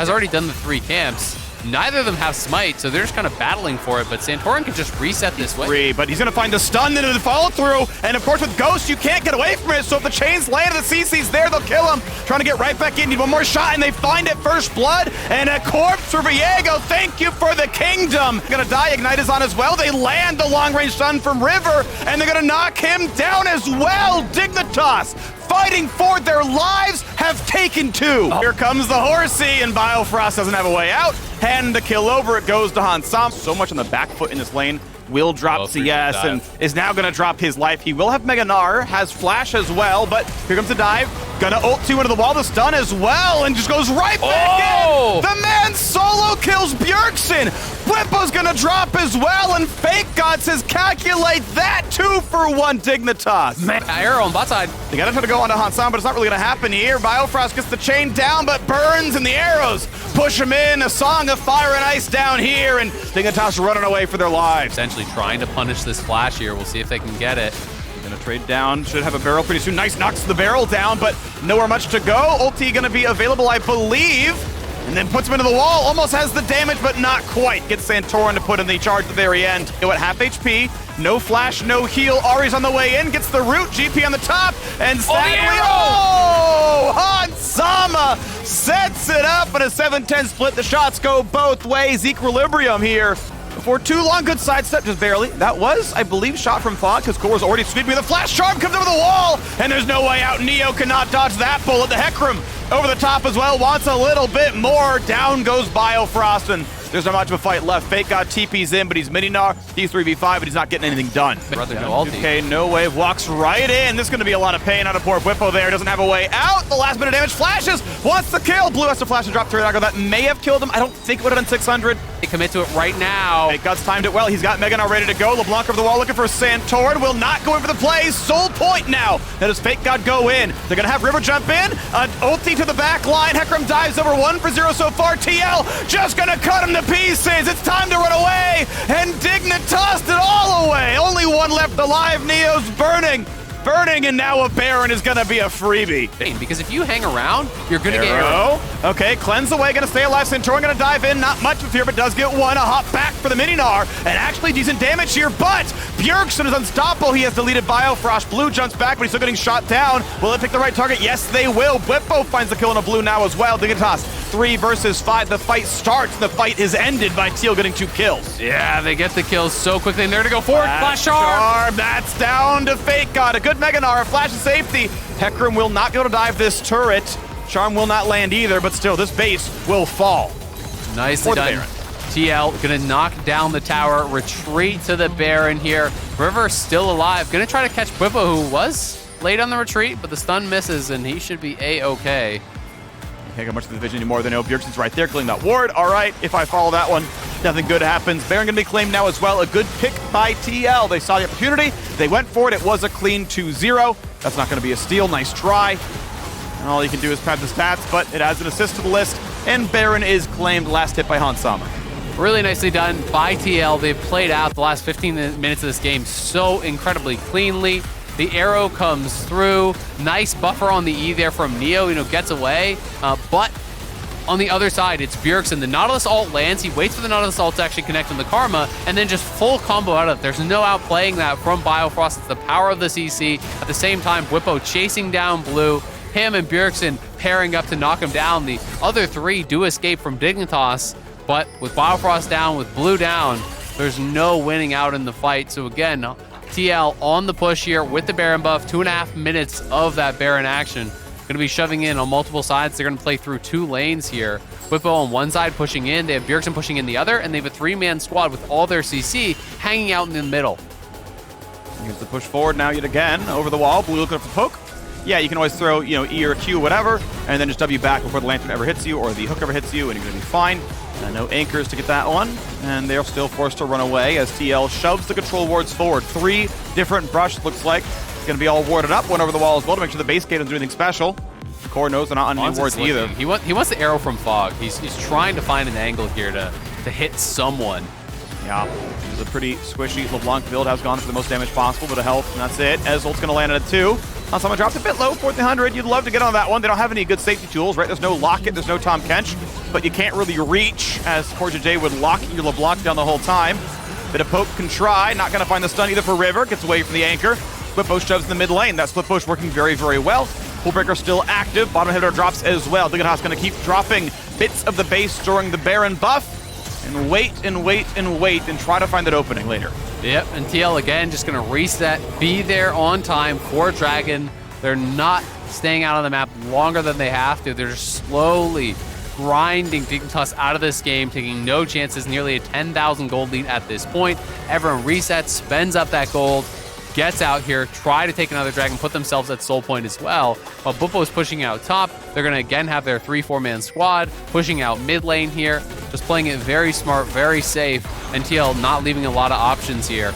has already done the 3 camps. Neither of them have smite, so they're just kind of battling for it, but Santorin can just reset this way. But he's going to find the stun into the follow-through, and of course with Ghost, you can't get away from it, so if the chains land, the CC's there, they'll kill him. Trying to get right back in, need one more shot, and they find it, first blood, and a corpse for Viego. Thank you for the kingdom. Gonna die, Ignite is on as well. They land the long-range stun from River, and they're gonna knock him down as well. Dignitas, fighting for their lives, have taken 2. Here comes the Horsey, and Biofrost doesn't have a way out. Hand the kill over, it goes to Hansam. So much on the back foot in this lane. Will drop CS and is now going to drop his life. He will have Mega Gnar, has Flash as well, but here comes the dive. Gonna ult 2 into the wall, the stun as well, and just goes right back in! The man solo kills Bjergsen! Whippo's gonna drop as well, and Fake God says calculate that 2-for-1 Dignitas. Man, arrow on bot side. They gotta try to go onto Hansam, but it's not really gonna happen here. Biofrost gets the chain down, but burns and the arrows push him in. A song of fire and ice down here, and Dignitas running away for their lives. Essentially trying to punish this Flash here. We'll see if they can get it. Gonna trade down, should have a barrel pretty soon. Nice, knocks the barrel down, but nowhere much to go. Ulti gonna be available, I believe. And then puts him into the wall, almost has the damage, but not quite. Gets Santorin to put in the charge at the very end. At half HP, no flash, no heal. Ari's on the way in, gets the root, GP on the top, and sadly, Hansama sets it up in a 7-10 split. The shots go both ways. Equilibrium here. For too long, good sidestep, just barely. That was, I believe, shot from Fog, because Core was already sweeping. The flash charm comes over the wall, and there's no way out. Neo cannot dodge that bullet. The Hecarim over the top as well, wants a little bit more. Down goes Biofrost, and there's not much of a fight left. Fake God TP's in, but he's mini-gnar. He's 3v5, but he's not getting anything done. Okay, no wave, walks right in. This is going to be a lot of pain out of poor Whippo there. Doesn't have a way out. The last bit of damage, flashes, wants the kill. Blue has to flash and drop through. That may have killed him. I don't think it would have done 600. They commit to it right now. Fake God's timed it well. He's got Mega Gnar ready to go. LeBlanc over the wall looking for Santorin. Will not go in for the play. Soul point now. Now does Fake God go in? They're going to have River jump in. Ulti to the back line. Hecarim dives over 1 for 0 so far. TL just going to cut him to pieces. It's time to run away. And Dignitas it all away. Only one left alive. Neo's burning. And now a Baron is going to be a freebie. Because if you hang around, you're going to get arrow. Okay, cleanse away, going to stay alive. Santorin going to dive in. Not much with here, but does get one. A hop back for the mini-gnar. And actually decent damage here, but Bjergsen is unstoppable. He has deleted Biofrost. Blue jumps back, but he's still getting shot down. Will it pick the right target? Yes, they will. Whippo finds the kill on a blue now as well. Dignitas, 3 versus 5. The fight starts. The fight is ended by Teal getting 2 kills. Yeah, they get the kills so quickly, and they're to go forward. Flash charm. That's down to Fake God. A good Mega Gnar, a flash of safety. Hecarim will not be able to dive this turret. Charm will not land either, but still, this base will fall. Nicely done. TL gonna knock down the tower, retreat to the Baron here. River still alive, gonna try to catch Whippo, who was late on the retreat, but the stun misses, and he should be A-okay. Can't get much of the vision anymore. They know Bjergsen's right there, killing that ward. All right, if I follow that one, nothing good happens. Baron gonna be claimed now as well. A good pick by TL. They saw the opportunity. They went for it. It was a clean 2-0. That's not gonna be a steal. Nice try. And all you can do is pad the stats, but it adds an assist to the list. And Baron is claimed, last hit by Hansama. Really nicely done by TL. They've played out the last 15 minutes of this game so incredibly cleanly. The arrow comes through. Nice buffer on the E there from Neo, gets away. But on the other side, it's Bjergsen. The Nautilus ult lands. He waits for the Nautilus ult to actually connect on the Karma, and then just full combo out of it. There's no outplaying that from Biofrost. It's the power of the CC. At the same time, Whippo chasing down Blue. Him and Bjergsen pairing up to knock him down. The other 3 do escape from Dignitas, but with Biofrost down, with Blue down, there's no winning out in the fight. So again, TL on the push here with the Baron buff, 2.5 minutes of that Baron action. Going to be shoving in on multiple sides. They're going to play through 2 lanes here. Whippo on one side pushing in, they have Bjergsen pushing in the other, and they have a 3-man squad with all their CC hanging out in the middle. Here's the push forward now yet again, over the wall. Blue looking for the poke. Yeah, you can always throw, E or Q, whatever, and then just W back before the lantern ever hits you or the hook ever hits you, and you're going to be fine. No anchors to get that one, and they're still forced to run away as TL shoves the control wards forward. 3 different brush, looks like. It's going to be all warded up, one over the wall as well to make sure the base gate doesn't do anything special. Core knows they're not on any wards either. He wants the arrow from Fog. He's trying to find an angle here to hit someone. Yeah, this is a pretty squishy LeBlanc build. Has gone for the most damage possible, but a health, and that's it. Ez ult's going to land at a 2. Someone dropped a bit low, 1400. You'd love to get on that one. They don't have any good safety tools, right? There's no Locket, there's no Tom Kench. but you can't really reach, as courtesy would lock your LeBlanc down the whole time. Bit of poke can try, not gonna find the stun either for River, gets away from the anchor. Split push shoves in the mid lane. That split push working very, very well. Pool Breaker still active, bottom hitter drops as well. Dignitas gonna keep dropping bits of the base during the Baron buff, and wait and wait and wait and try to find that opening later. Yep, and TL again just gonna reset, be there on time for Dragon. They're not staying out on the map longer than they have to. They're just slowly grinding Dignitas out of this game, taking no chances, nearly a 10,000 gold lead at this point. Everyone resets, spends up that gold, gets out here, try to take another Dragon, put themselves at soul point as well. While Buppo is pushing out top, they're gonna again have their 3-4-man squad, pushing out mid lane here, just playing it very smart, very safe, and TL not leaving a lot of options here.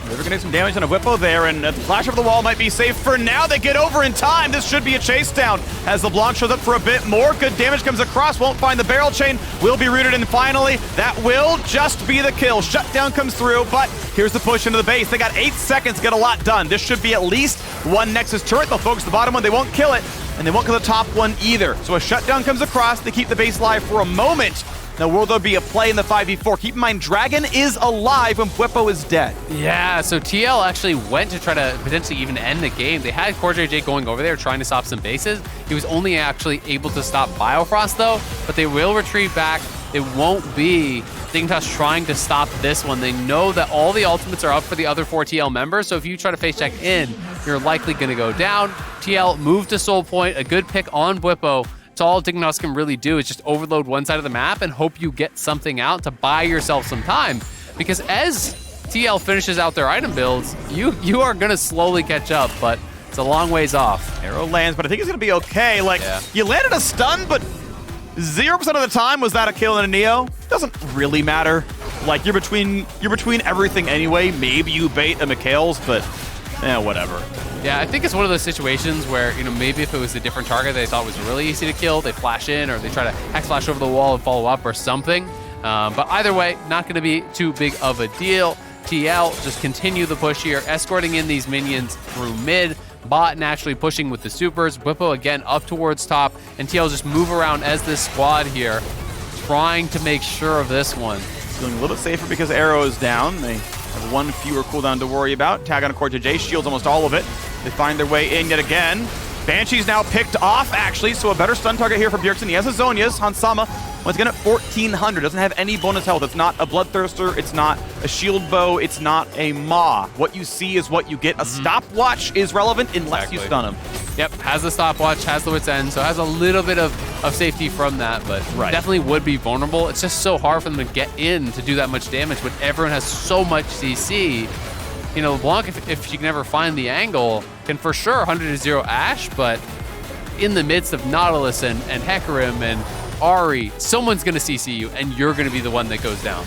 River gonna do some damage on a Whippo there, and the flash over the wall might be safe for now. They get over in time. This should be a chase down as LeBlanc shows up for a bit more. Good damage comes across, won't find the barrel chain, will be rooted, and finally, that will just be the kill. Shutdown comes through, but here's the push into the base. They got 8 seconds to get a lot done. This should be at least one Nexus turret. They'll focus the bottom one, they won't kill it, and they won't kill the top one either. So a shutdown comes across, they keep the base live for a moment. Now, will there be a play in the 5v4? Keep in mind, Dragon is alive when Whippo is dead. Yeah, so TL actually went to try to potentially even end the game. They had CoreJJ going over there trying to stop some bases. He was only actually able to stop Biofrost though, but they will retreat back. It won't be Dignitas trying to stop this one. They know that all the ultimates are up for the other 4 TL members, so if you try to face check in, you're likely gonna go down. TL moved to Soul Point, a good pick on Whippo. So all Dignitas can really do is just overload one side of the map and hope you get something out to buy yourself some time. Because as TL finishes out their item builds, you are gonna slowly catch up, but it's a long ways off. Arrow lands, but I think it's gonna be okay. Like, you landed a stun, but 0% of the time was that a kill and a Neo. Doesn't really matter. Like, you're between everything anyway. Maybe you bait a Mikhail's, but whatever. Yeah, I think it's one of those situations where, maybe if it was a different target they thought was really easy to kill, they flash in or they try to Hex Flash over the wall and follow up or something. But either way, not going to be too big of a deal. TL just continue the push here, escorting in these minions through mid. Bot naturally pushing with the supers. Whippo again up towards top. And TL just move around as this squad here, trying to make sure of this one. Feeling a little bit safer because Arrow is down. They have one fewer cooldown to worry about. Tag on a CoreJJ, shields almost all of it. They find their way in yet again. Banshee's now picked off, actually, so a better stun target here for Bjergsen. He has a Zhonya's. Hansama, once again at 1400, doesn't have any bonus health. It's not a Bloodthirster, it's not a shield bow, it's not a Maw. What you see is what you get. A stopwatch is relevant unless you stun him. Yep, has the stopwatch, has the wit's end, so has a little bit of safety from that, but definitely would be vulnerable. It's just so hard for them to get in to do that much damage when everyone has so much CC. LeBlanc, if she can ever find the angle, can for sure 100-0 Ashe, but in the midst of Nautilus and Hecarim and Ahri, someone's going to CC you, and you're going to be the one that goes down.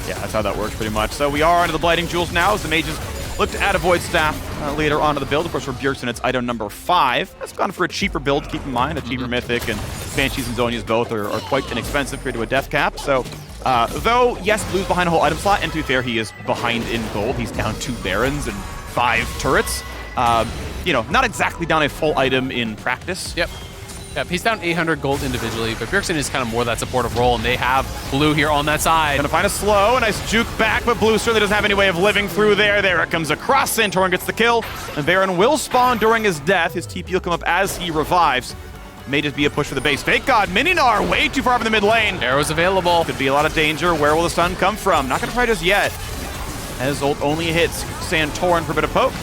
Yeah, that's how that works pretty much. So we are onto the Blighting Jewels now as the mages look to add a Void Staff later onto the build. Of course, for Bjergsen, it's item number 5. That's gone for a cheaper build, keep in mind. A cheaper Mythic, and Banshees and Zhonya's both are quite inexpensive compared to a Death Cap. So, though, yes, Blue's behind a whole item slot, and to be fair, he is behind in gold. He's down 2 Barons and 5 turrets. Not exactly down a full item in practice. Yep, he's down 800 gold individually, but Bjergsen is kind of more that supportive role, and they have Blue here on that side. Gonna find a slow, a nice juke back, but Blue certainly doesn't have any way of living through there. There it comes across, Santorin gets the kill, and Baron will spawn during his death. His TP will come up as he revives. May just be a push for the base. Fake God, Mininar way too far from the mid lane. Arrows available. Could be a lot of danger. Where will the stun come from? Not gonna try just yet, as ult only hits Santorin for a bit of poke.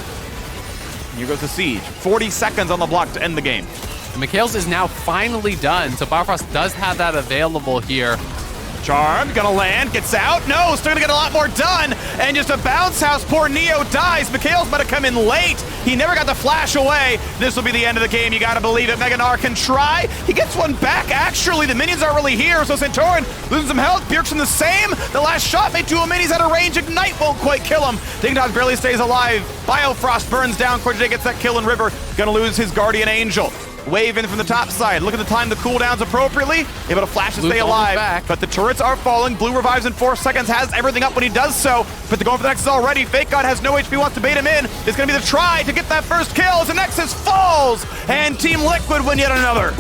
And here goes the siege. 40 seconds on the block to end the game. And Mikhail's is now finally done, so Biofrost does have that available here. Charmed, gonna land, gets out. No, still gonna get a lot more done. And just a bounce house, poor Neo dies. Mikhail's about to come in late. He never got the flash away. This will be the end of the game, you gotta believe it. Meganar can try. He gets one back, actually. The minions aren't really here, so Santorin losing some health. Bjergsen the same. The last shot made 2 minis out of range. Ignite won't quite kill him. Dignitas barely stays alive. Biofrost burns down. CoreJJ gets that kill in River. Gonna lose his Guardian Angel. Wave in from the top side. Look at the time the cooldowns appropriately. Able to flash to stay alive. But the turrets are falling. Blue revives in 4 seconds. Has everything up when he does so. But they're going for the Nexus already. Fake God has no HP. Wants to bait him in. It's going to be the try to get that first kill as the Nexus falls. And Team Liquid win yet another.